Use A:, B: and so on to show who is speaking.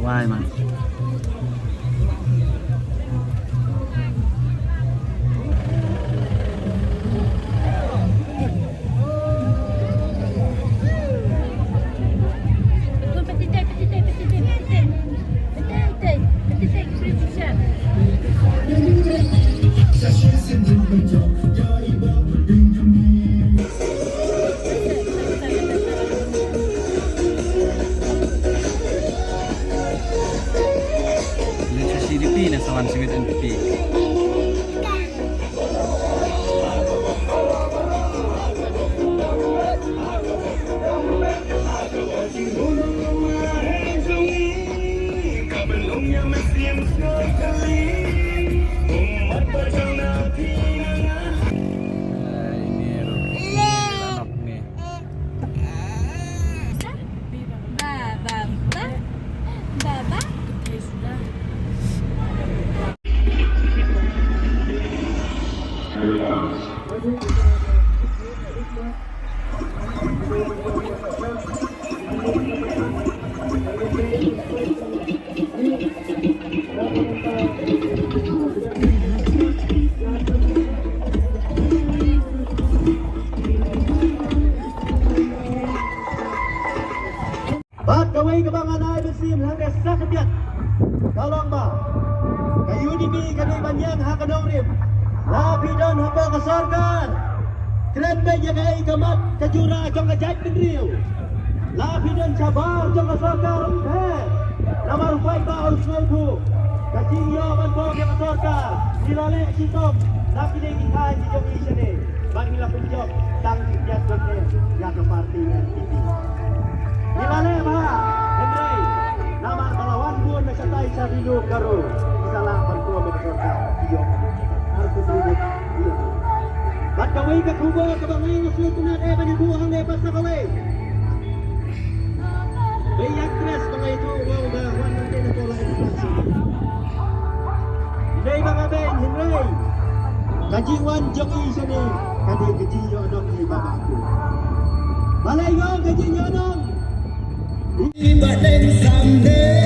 A: ว่ายมาSawan Singit NPP. Kawai kebangan air bersih melanggar sakit. Tolong bah. Kayu UDP kami banyak hak kedong rim. Lapi dan hamba kesorkan. Keren baik kai kamat kejura jong kejat pendriu. Lapi dan cabar jong kesorkan. Nama rufai ba harus naiku. Kacing yo bantu yang kesorkan. Dilale sitom. Lapi dia kita di jong isene. Bagilah penjok tang tiap joknya yang parti ini. Dilale bah. Hendrei. Nama kalawan sa Rino Karo. Salamat po mga kasorka. Iyo. Arko Rino. Iyo. Ba't kaway ka kubo? Kabangay na sultunat eh. Panibuhang lepas na kaway. May actress mga ito. Wow ba? Juan ng tinatola ito klase. Hinay mga ben. Hinay. Kajiwan joki siya ni. Kadi kajiyo anong ibaba ko. Malayo kajiyo anong. Iba din someday.